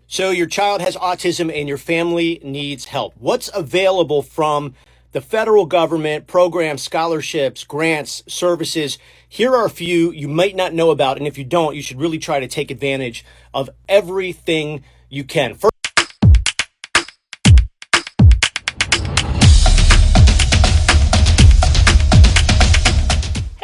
So your child has autism and your family needs help. What's available from the federal government, programs, scholarships, grants, services? Here are a few you might not know about. And if you don't, you should really try to take advantage of everything you can. First,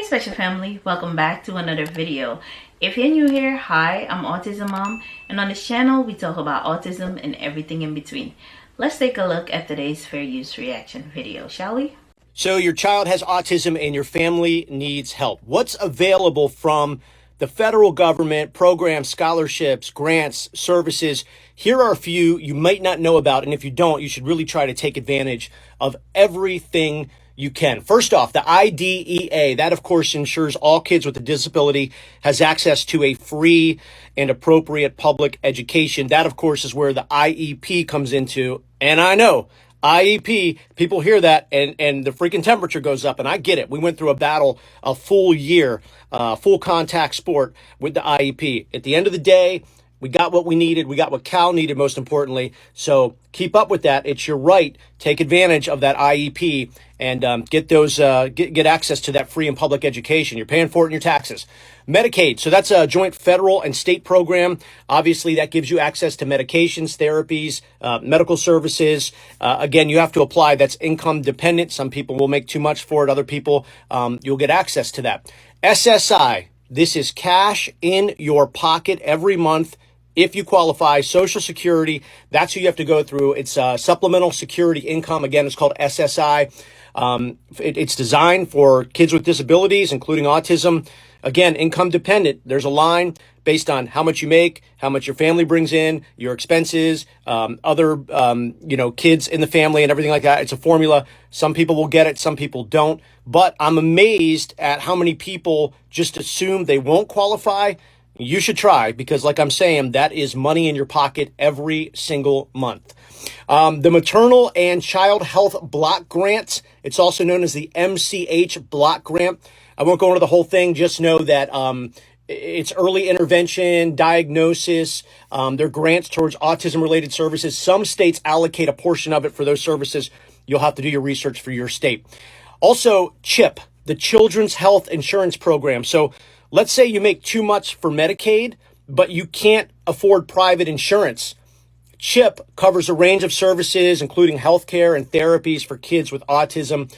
special family, welcome back to another video. If you're new here, hi, I'm AutismMom, and on this channel we talk about autism and everything in between. Let's take a look at today's fair use reaction video, shall we? So your child has autism and your family needs help. What's available from the federal government, programs, scholarships, grants, services? Here are a few you might not know about, and if you don't, you should really try to take advantage of everything you can. First off, the IDEA, that of course ensures all kids with a disability has access to a free and appropriate public education. That of course is where the IEP comes into. And I know, IEP, people hear that and the freaking temperature goes up, and I get it. We went through a battle, a full year, full contact sport with the IEP. At the end of the day, we got what we needed. We got what Cal needed, most importantly. So keep up with that. It's your right. Take advantage of that IEP and get those get access to that free and public education. You're paying for it in your taxes. Medicaid. So that's a joint federal and state program. Obviously, that gives you access to medications, therapies, medical services. Again, you have to apply. That's income dependent. Some people will make too much for it. Other people, you'll get access to that. SSI. This is cash in your pocket every month. If you qualify, Social Security, that's who you have to go through. It's supplemental security income. Again, it's called SSI. It's designed for kids with disabilities, including autism. Again, income dependent. There's a line based on how much you make, how much your family brings in, your expenses, other, kids in the family and everything like that. It's a formula. Some people will get it. Some people don't. But I'm amazed at how many people just assume they won't qualify. You should try, because like I'm saying, that is money in your pocket every single month. The Maternal and Child Health Block Grant, it's also known as the MCH Block Grant. I won't go into the whole thing. Just know that it's early intervention, diagnosis. They're grants towards autism-related services. Some states allocate a portion of it for those services. You'll have to do your research for your state. Also, CHIP, the Children's Health Insurance Program. So let's say you make too much for Medicaid, but you can't afford private insurance. CHIP covers a range of services, including healthcare and therapies for kids with autism.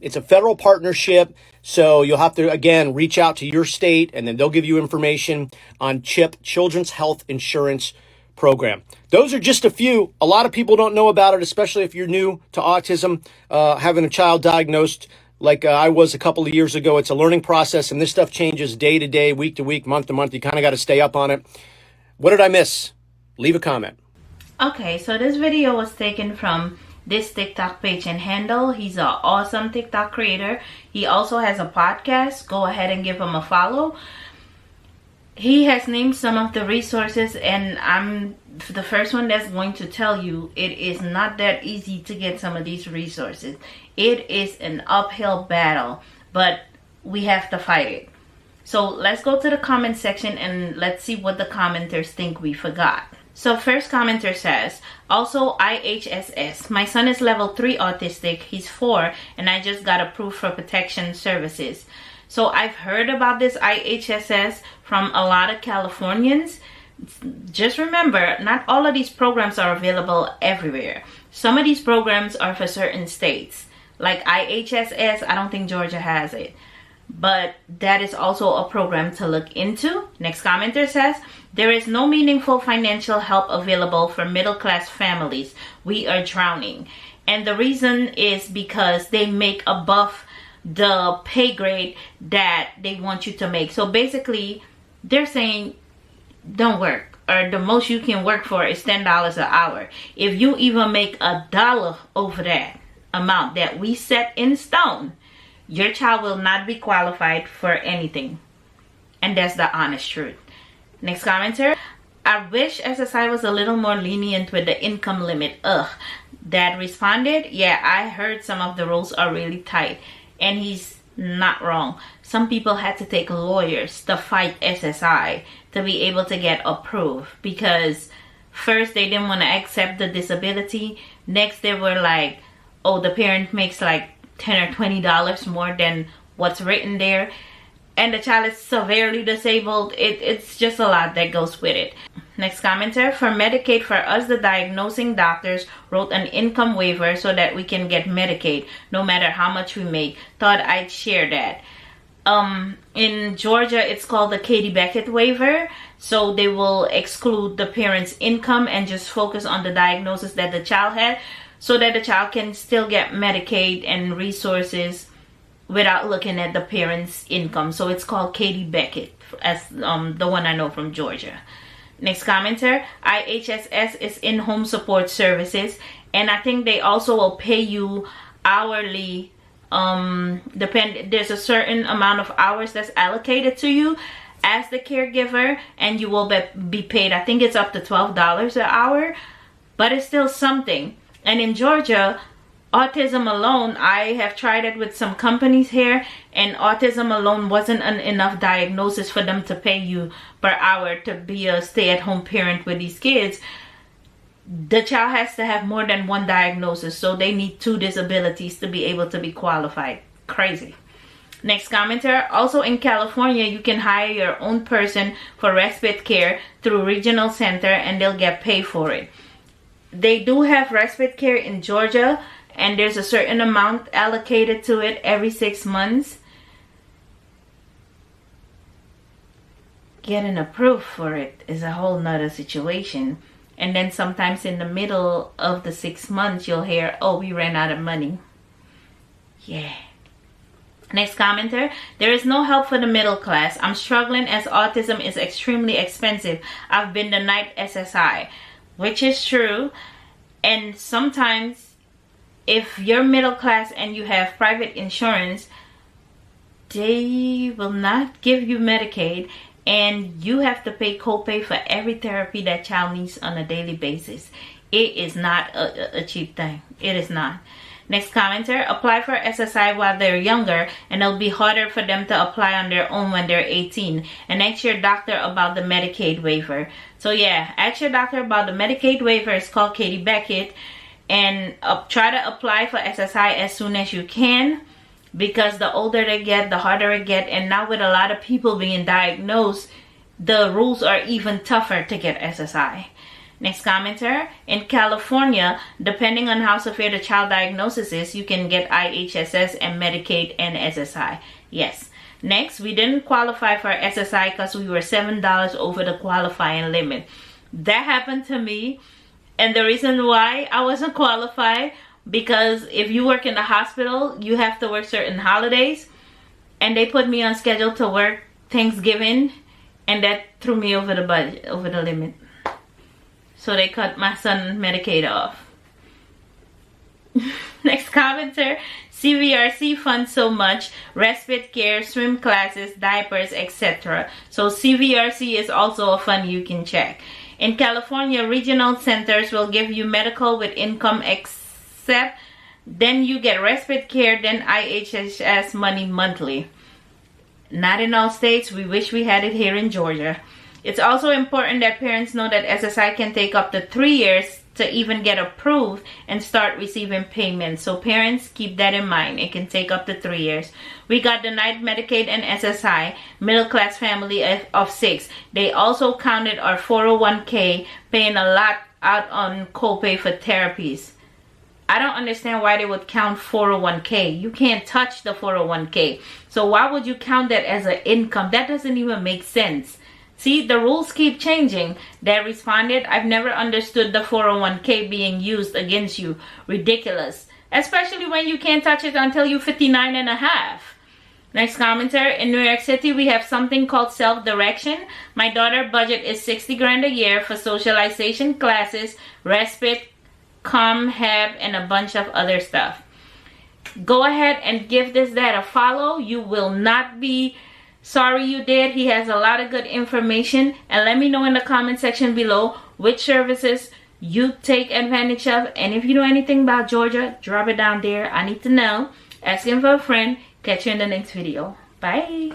It's a federal partnership, so you'll have to, again, reach out to your state, and then they'll give you information on CHIP, Children's Health Insurance Program. Those are just a few. A lot of people don't know about it, especially if you're new to autism, having a child diagnosed like I was a couple of years ago. It's a learning process, and this stuff changes day to day, week to week, month to month. You kind of got to stay up on it. What did I miss? Leave a comment. Okay, so this video was taken from this TikTok page and handle. He's an awesome TikTok creator. He also has a podcast. Go ahead and give him a follow. He has named some of the resources, and I'm the first one that's going to tell you it is not that easy to get some of these resources. It is an uphill battle, but we have to fight it. So let's go to the comment section and let's see what the commenters think we forgot. So first commenter says, also IHSS. My son is level 3 autistic. He's 4 and I just got approved for protection services. So I've heard about this IHSS from a lot of Californians. Just remember, not all of these programs are available everywhere. Some of these programs are for certain states. Like IHSS, I don't think Georgia has it. But that is also a program to look into. Next commenter says, there is no meaningful financial help available for middle-class families. We are drowning. And the reason is because they make above the pay grade that they want you to make. So basically, they're saying, don't work. Or the most you can work for is $10 an hour. If you even make $1 over that amount that we set in stone, your child will not be qualified for anything. And that's the honest truth. Next commenter, I wish SSI was a little more lenient with the income limit. Dad responded, yeah, I heard some of the rules are really tight. And he's not wrong. Some people had to take lawyers to fight SSI to be able to get approved, because First, they didn't want to accept the disability. Next, they were like, oh, the parent makes like $10 or $20 more than what's written there, and the child is severely disabled. It's just a lot that goes with it. Next commenter: for Medicaid, for us, the diagnosing doctors wrote an income waiver so that we can get Medicaid no matter how much we make. Thought I'd share that. In Georgia, it's called the Katie Beckett waiver. So they will exclude the parent's income and just focus on the diagnosis that the child had, so that the child can still get Medicaid and resources without looking at the parent's income. So it's called Katie Beckett, as the one I know from Georgia. Next commenter: IHSS is in-home support services, and I think they also will pay you hourly. There's a certain amount of hours that's allocated to you as the caregiver, and you will be paid, I think it's up to $12 an hour, but it's still something. And in Georgia, Autism alone, I have tried it with some companies here, and Autism alone wasn't enough diagnosis for them to pay you per hour to be a stay-at-home parent with these kids. The child has to have more than one diagnosis, so they need 2 disabilities to be able to be qualified. Crazy. Next commenter: also in California, you can hire your own person for respite care through regional center, and they'll get paid for it. They do have respite care in Georgia, and there's a certain amount allocated to it every 6 months. Getting approved for it is a whole nother situation. And then sometimes in the middle of the 6 months, you'll hear, oh, we ran out of money. Yeah. Next commenter: there is no help for the middle class. I'm struggling as autism is extremely expensive. I've been denied SSI, which is true. And sometimes if you're middle class and you have private insurance, they will not give you Medicaid, and you have to pay copay for every therapy that child needs on a daily basis. It is not a cheap thing. It is not. Next commenter: apply for SSI while they're younger, and it'll be harder for them to apply on their own when they're 18. And ask your doctor about the Medicaid waiver. So yeah, ask your doctor about the Medicaid waiver. It's called Katie Beckett. And try to apply for SSI as soon as you can, because the older they get, the harder it get. And now with a lot of people being diagnosed, the rules are even tougher to get SSI. Next commenter: in California, depending on how severe the child diagnosis is, you can get IHSS and Medicaid and SSI. Yes. Next, we didn't qualify for SSI because we were $7 over the qualifying limit. That happened to me, and the reason why I wasn't qualified, because if you work in the hospital, you have to work certain holidays, and they put me on schedule to work Thanksgiving, and that threw me over the budget, over the limit. So they cut my son Medicaid off. Next commenter: CVRC funds so much, respite care, swim classes, diapers, etc. So CVRC is also a fund you can check. In California, regional centers will give you medical with income except, then you get respite care, then IHSS money monthly. Not in all states. We wish we had it here in Georgia. It's also important that parents know that SSI can take up to 3 years to even get approved and start receiving payments. So parents, keep that in mind. It can take up to 3 years. We got denied Medicaid and SSI, middle class family of 6. They also counted our 401k, paying a lot out on copay for therapies. I don't understand why they would count 401k. You can't touch the 401k. So why would you count that as an income? That doesn't even make sense. See, the rules keep changing. They responded: I've never understood the 401k being used against you. Ridiculous. Especially when you can't touch it until you're 59 and a half. Next commenter: in New York City, we have something called self-direction. My daughter's budget is 60 grand a year for socialization classes, respite, ComHab, and a bunch of other stuff. Go ahead and give this dad a follow. You will not be sorry you did. He has a lot of good information. And let me know in the comment section below which services you take advantage of. And if you know anything about Georgia, drop it down there. I need to know. Ask him for a friend. Catch you in the next video. Bye.